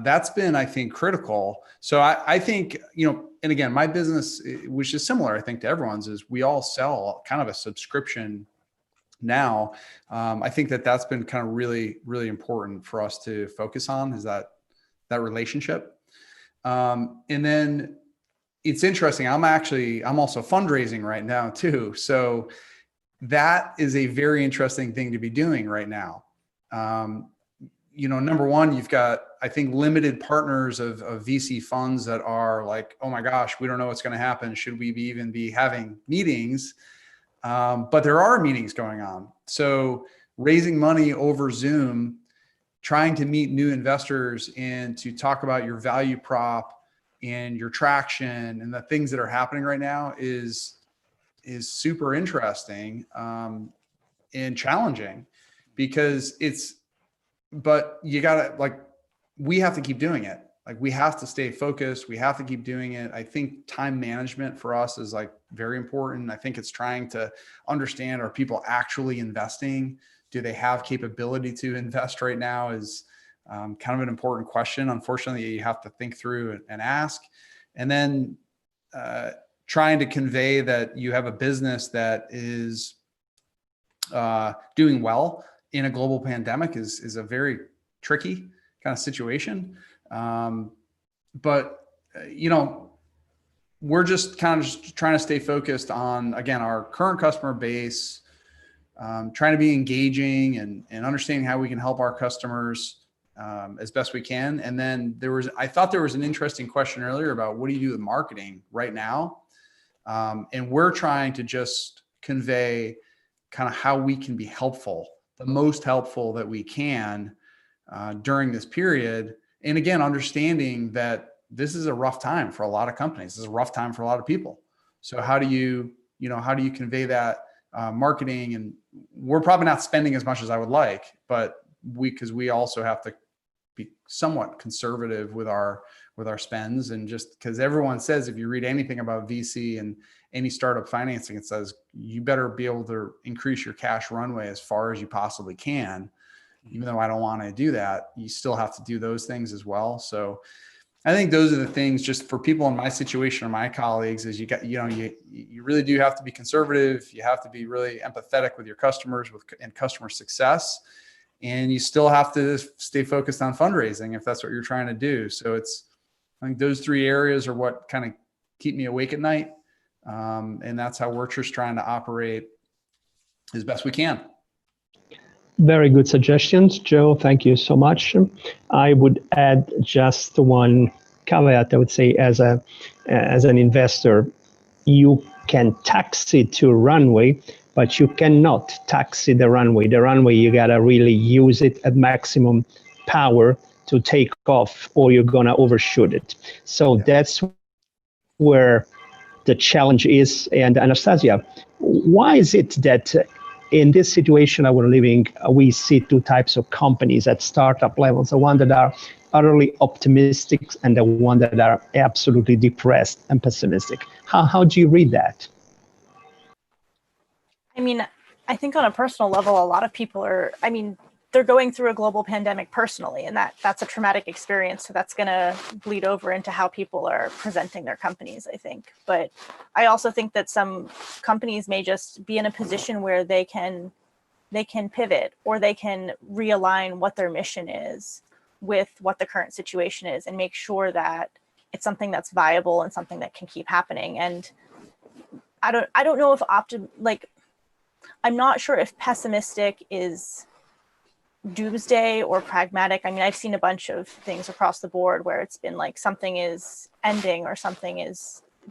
that's been, I think, critical. So I think, and again, my business, which is similar, I think, to everyone's, is we all sell kind of a subscription now. I think that that's been kind of really, really important for us to focus on, is that relationship. And then it's interesting. I'm also fundraising right now too. So that is a very interesting thing to be doing right now. Number one, you've got, I think, limited partners of VC funds that are like, oh my gosh, we don't know what's going to happen. Should we even be having meetings? But there are meetings going on. So raising money over Zoom, trying to meet new investors and to talk about your value prop and your traction and the things that are happening right now is super interesting and challenging, because but you gotta, we have to keep doing it. We have to stay focused. We have to keep doing it. I think time management for us is very important. I think it's trying to understand, are people actually investing? Do they have capability to invest right now is kind of an important question. Unfortunately, you have to think through and ask. And then trying to convey that you have a business that is doing well in a global pandemic is a very tricky kind of situation. But we're just kind of trying to stay focused on, again, our current customer base, trying to be engaging and understanding how we can help our customers as best we can. And then I thought there was an interesting question earlier about what do you do with marketing right now? And we're trying to just convey kind of how we can be helpful, the most helpful that we can during this period. And again, understanding that this is a rough time for a lot of companies. This is a rough time for a lot of people. So how do you convey that marketing? And we're probably not spending as much as I would like, but because we also have to be somewhat conservative with our spends. And just because everyone says, if you read anything about VC and any startup financing, it says you better be able to increase your cash runway as far as you possibly can. Even though I don't want to do that, you still have to do those things as well. So I think those are the things, just for people in my situation or my colleagues, is you really do have to be conservative. You have to be really empathetic with your customers and customer success. And you still have to stay focused on fundraising if that's what you're trying to do. So I think those three areas are what kind of keep me awake at night. And that's how we're just trying to operate as best we can. Very good suggestions, Joe. Thank you so much. I would add just one caveat. I would say, as an investor, you can taxi to runway, but you cannot taxi the runway. The runway, you gotta really use it at maximum power to take off, or you're gonna overshoot it. So that's where the challenge is. And Anastasia, why is it that in this situation that we're living, we see two types of companies at startup levels, the one that are utterly optimistic and the one that are absolutely depressed and pessimistic? How do you read that? I mean, I think on a personal level, a lot of people they're going through a global pandemic personally, and that's a traumatic experience. So that's going to bleed over into how people are presenting their companies, I think. But I also think that some companies may just be in a position where they can pivot, or they can realign what their mission is with what the current situation is, and make sure that it's something that's viable and something that can keep happening. And I don't know if I'm not sure if pessimistic is doomsday or pragmatic. I mean, I've seen a bunch of things across the board where it's been like something is ending or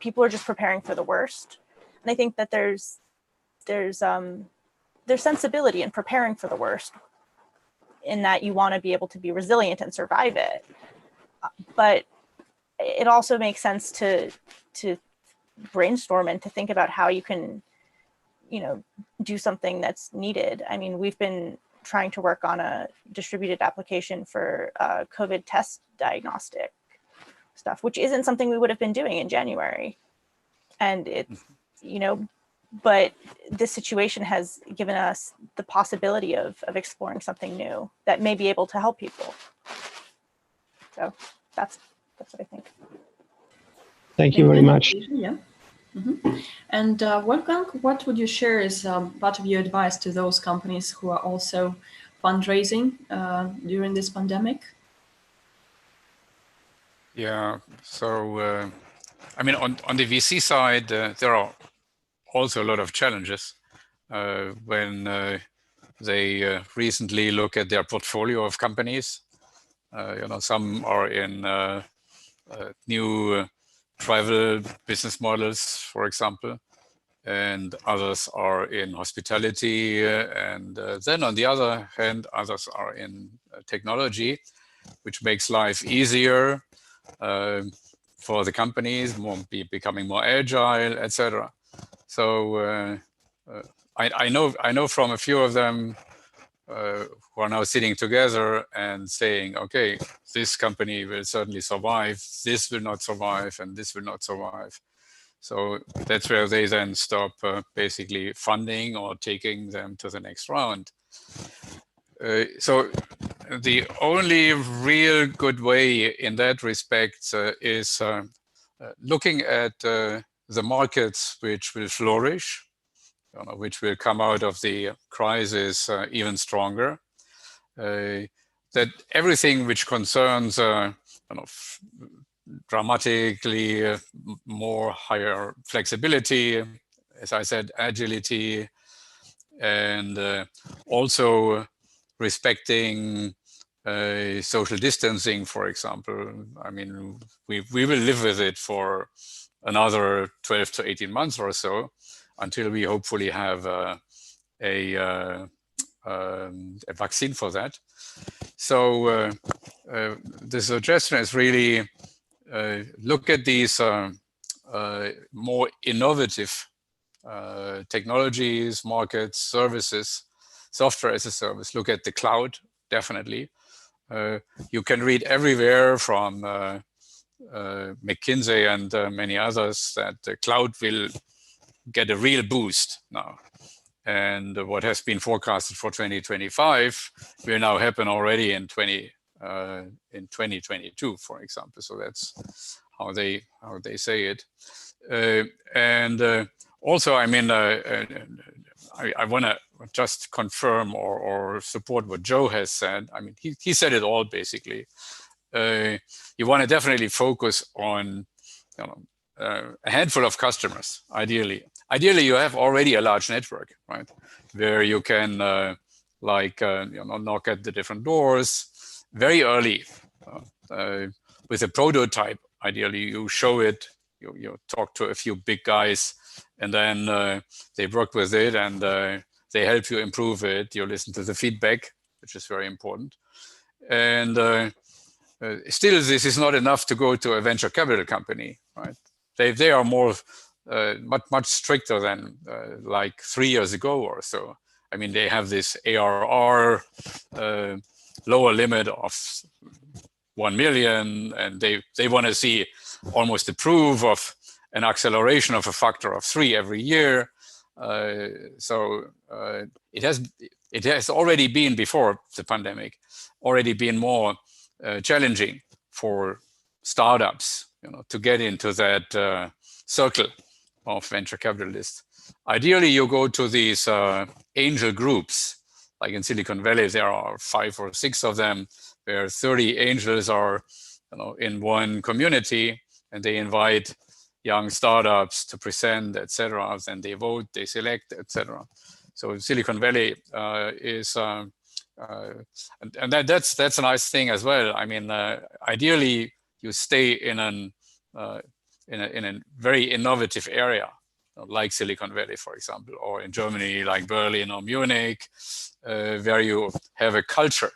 people are just preparing for the worst. And I think that there's sensibility in preparing for the worst, in that you want to be able to be resilient and survive it. But it also makes sense to brainstorm and to think about how you can, do something that's needed. I mean, we've been trying to work on a distributed application for COVID test diagnostic stuff, which isn't something we would have been doing in January. And it's, but this situation has given us the possibility of exploring something new that may be able to help people. So that's what I think. Thank you very much. Yeah. Mm-hmm. And Wolfgang, what would you share as part of your advice to those companies who are also fundraising during this pandemic? Yeah, so I mean, on the VC side, there are also a lot of challenges when they recently look at their portfolio of companies. Some are in new travel business models, for example, and others are in hospitality. And then on the other hand, others are in technology, which makes life easier for the companies, becoming more agile, etc. So I know from a few of them who are now sitting together and saying, okay, this company will certainly survive, this will not survive, and this will not survive. So that's where they then stop basically funding or taking them to the next round. So the only real good way in that respect is looking at the markets which will flourish, which will come out of the crisis even stronger. That everything which concerns dramatically more higher flexibility, as I said, agility, and also respecting social distancing, for example. I mean, we will live with it for another 12 to 18 months or so, until we hopefully have a vaccine for that. So the suggestion is really look at these more innovative technologies, markets, services, software as a service. Look at the cloud, definitely. You can read everywhere from McKinsey and many others that the cloud will get a real boost now. And what has been forecasted for 2025 will now happen already in in 2022, for example. So that's how they say it. And also, I mean, I want to just confirm or support what Joe has said. I mean, he said it all basically. You want to definitely focus on, you know, a handful of customers. Ideally, you have already a large network, right, where you can you know, knock at the different doors very early with a prototype. Ideally, you show it. You talk to a few big guys, and then they work with it, and they help you improve it. You listen to the feedback, which is very important. And still, this is not enough to go to a venture capital company, right? They are more much stricter than like 3 years ago or so. I mean, they have this ARR lower limit of 1 million, and they want to see almost a proof of an acceleration of a factor of 3 every year. So it has already been, before the pandemic, already been more challenging for startups, you know, to get into that circle of venture capitalists. Ideally, you go to these angel groups, like in Silicon Valley, there are 5 or 6 of them, where 30 angels are, you know, in one community, and they invite young startups to present, etc. Then they vote, they select, etc. So Silicon Valley is, and that's a nice thing as well. I mean, ideally, you stay in a very innovative area, like Silicon Valley, for example, or in Germany, like Berlin or Munich, where you have a culture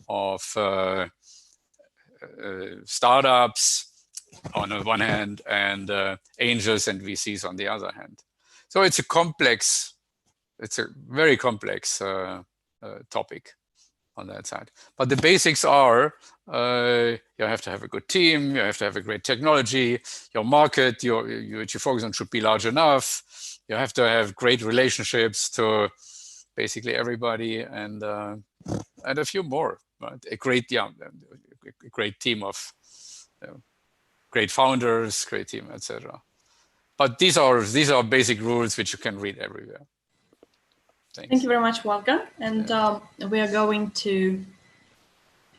of startups on the one hand, and angels and VCs on the other hand. So it's a very complex topic on that side. But the basics are, you have to have a good team, you have to have a great technology, your market, which you focus on, should be large enough, you have to have great relationships to basically everybody, and a few more, right? A great team of great founders, great team, etc. But these are basic rules which you can read everywhere. Thanks. Thank you very much, Wolfgang. And we are going to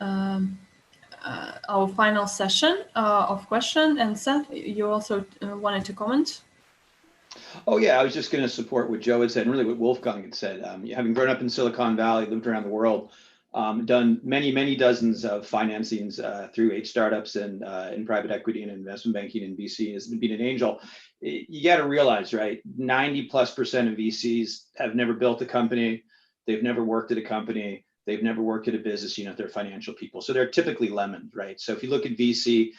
our final session of question. And Seth, you also wanted to comment? Oh yeah, I was just going to support what Joe had said, and really what Wolfgang had said. Having grown up in Silicon Valley, lived around the world, done many dozens of financings through 8 startups and in private equity and investment banking and VC as being an angel. You got to realize, right, 90+% of VCs have never built a company, they've never worked at a company, they've never worked at a business unit, they're financial people. So they're typically lemons, right? So if you look at VC,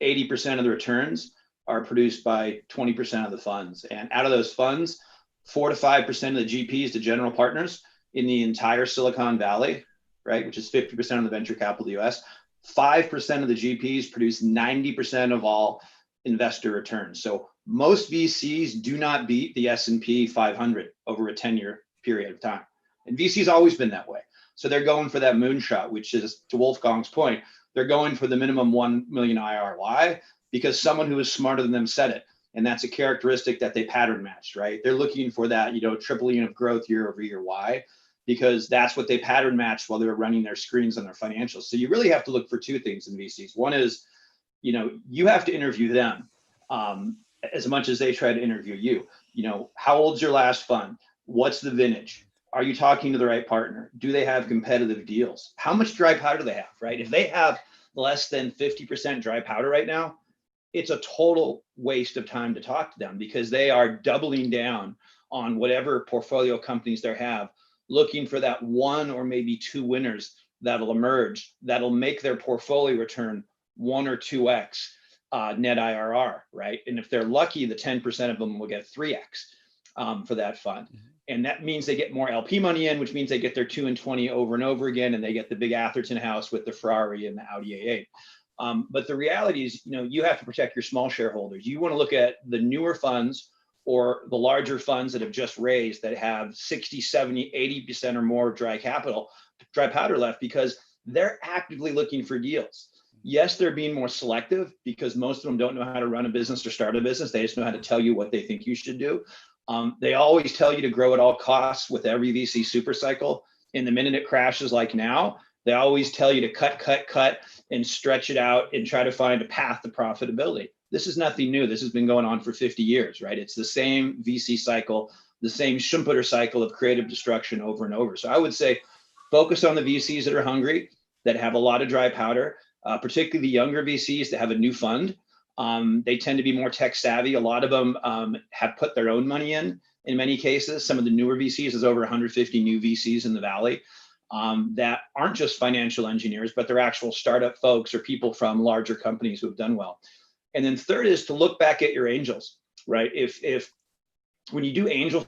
80% of the returns are produced by 20% of the funds. And out of those funds, 4 to 5% of the GPs, the general partners in the entire Silicon Valley, right, which is 50% of the venture capital in the US, 5% of the GPs produce 90% of all investor returns. So most VCs do not beat the S&P 500 over a 10-year period of time. And VC's always been that way. So they're going for that moonshot, which is, to Wolfgang's point, they're going for the minimum 1 million IRR. Why? Because someone who is smarter than them said it. And that's a characteristic that they pattern matched, right? They're looking for that, tripling of growth year over year. Why? Because that's what they pattern matched while they were running their screens on their financials. So you really have to look for 2 things in VCs. One is, you have to interview them as much as they try to interview you. How old's your last fund? What's the vintage? Are you talking to the right partner? Do they have competitive deals? How much dry powder do they have, right? If they have less than 50% dry powder right now, it's a total waste of time to talk to them, because they are doubling down on whatever portfolio companies they have, looking for that 1 or maybe 2 winners that'll emerge, that'll make their portfolio return 1 or 2x net IRR, right? And if they're lucky, the 10% of them will get 3x for that fund. And that means they get more LP money in, which means they get their 2 and 20 over and over again, and they get the big Atherton house with the Ferrari and the Audi A8. But the reality is, you have to protect your small shareholders. You want to look at the newer funds or the larger funds that have just raised that have 60, 70, 80% or more dry powder left, because they're actively looking for deals. Yes, they're being more selective because most of them don't know how to run a business or start a business. They just know how to tell you what they think you should do. They always tell you to grow at all costs with every VC super cycle. And the minute it crashes like now, they always tell you to cut, and stretch it out and try to find a path to profitability. This is nothing new. This has been going on for 50 years, right? It's the same VC cycle, the same Schumpeter cycle of creative destruction over and over. So I would say focus on the VCs that are hungry, that have a lot of dry powder, particularly the younger VCs that have a new fund. They tend to be more tech savvy. A lot of them have put their own money in many cases. Some of the newer VCs, there's over 150 new VCs in the Valley that aren't just financial engineers, but they're actual startup folks or people from larger companies who have done well. And then third is to look back at your angels, right? If when you do angel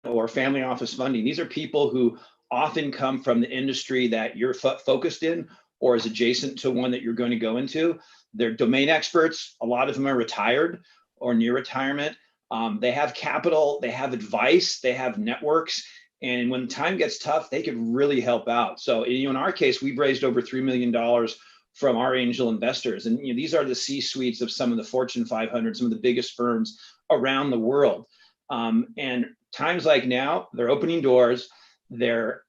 or family office funding, these are people who often come from the industry that you're focused in or is adjacent to one that you're going to go into. They're domain experts. A lot of them are retired or near retirement. They have capital, they have advice, they have networks. And when time gets tough, they could really help out. So in our case, we've raised over $3 million from our angel investors. And these are the C-suites of some of the Fortune 500, some of the biggest firms around the world. And times like now, they're opening doors, they're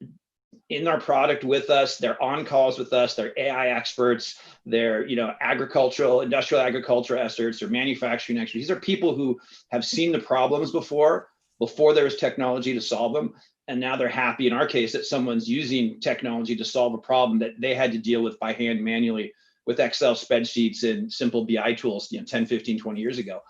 in our product with us, they're on calls with us, they're AI experts, they're industrial agriculture experts, they're manufacturing experts. These are people who have seen the problems before there was technology to solve them. And now they're happy, in our case, that someone's using technology to solve a problem that they had to deal with by hand manually with Excel spreadsheets and simple BI tools 10, 15, 20 years ago.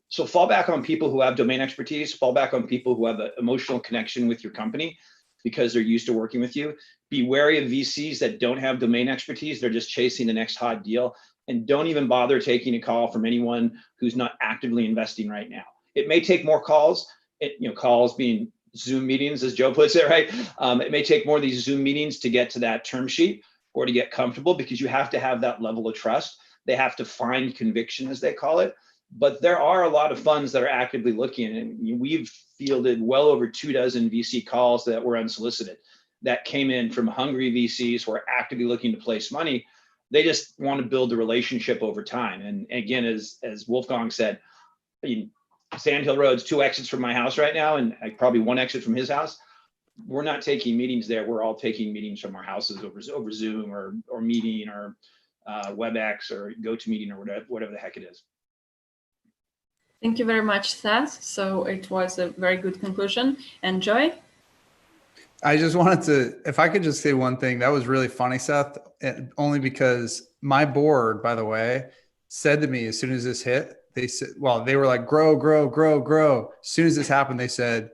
So fall back on people who have domain expertise, fall back on people who have an emotional connection with your company because they're used to working with you. Be wary of VCs that don't have domain expertise. They're just chasing the next hot deal, and don't even bother taking a call from anyone who's not actively investing right now. It may take more calls, calls being Zoom meetings, as Joe puts it, right? It may take more of these Zoom meetings to get to that term sheet or to get comfortable, because you have to have that level of trust. They have to find conviction, as they call it. But there are a lot of funds that are actively looking, and we've fielded well over 24 VC calls that were unsolicited, that came in from hungry VCs who are actively looking to place money. They just want to build a relationship over time. And again, as Wolfgang said, Sand Hill Road's 2 exits from my house right now, and probably 1 exit from his house. We're not taking meetings there. We're all taking meetings from our houses over Zoom or Meeting or WebEx or GoToMeeting or whatever the heck it is. Thank you very much, Seth. So it was a very good conclusion. And Joy? I just wanted to, if I could just say one thing, that was really funny, Seth, only because my board, by the way, said to me as soon as this hit, they said, well, they were like, grow. As soon as this happened, they said,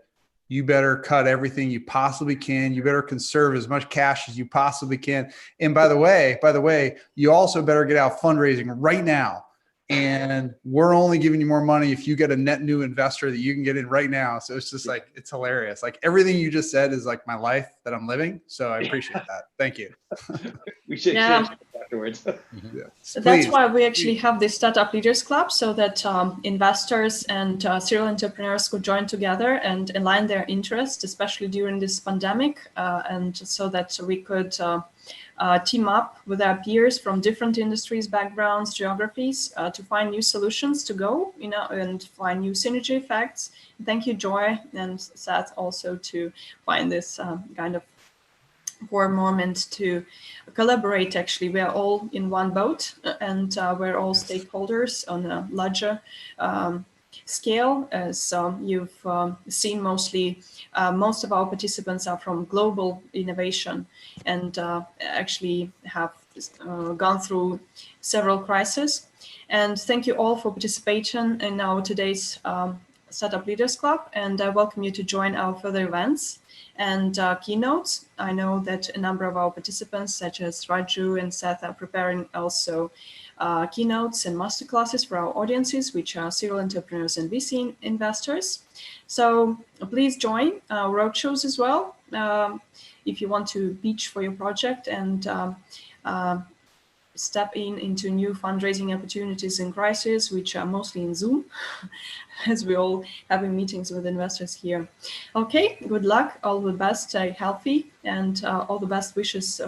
you better cut everything you possibly can. You better conserve as much cash as you possibly can. And by the way, you also better get out fundraising right now. And we're only giving you more money if you get a net new investor that you can get in right now. So it's just like, it's hilarious. Like everything you just said is like my life that I'm living. So I appreciate that. Thank you. We should afterwards. Yeah. So that's why we actually have this Startup Leaders Club, so that investors and serial entrepreneurs could join together and align their interests, especially during this pandemic, and so that we could team up with our peers from different industries, backgrounds, geographies, to find new solutions to go, and find new synergy effects. Thank you, Joy and Seth, also to find this kind of warm moment to collaborate. Actually, we are all in one boat, and we're all stakeholders on a larger scale. As you've seen, most of our participants are from global innovation and actually have gone through several crises. And thank you all for participation in our today's Startup Leaders Club, and I welcome you to join our further events and keynotes. I know that a number of our participants, such as Raju and Seth, are preparing also keynotes and masterclasses for our audiences, which are serial entrepreneurs and VC investors. So please join our roadshows as well if you want to pitch for your project and step into new fundraising opportunities in crisis, which are mostly in Zoom, as we all having meetings with investors here. Okay, good luck, all the best, stay healthy, and all the best wishes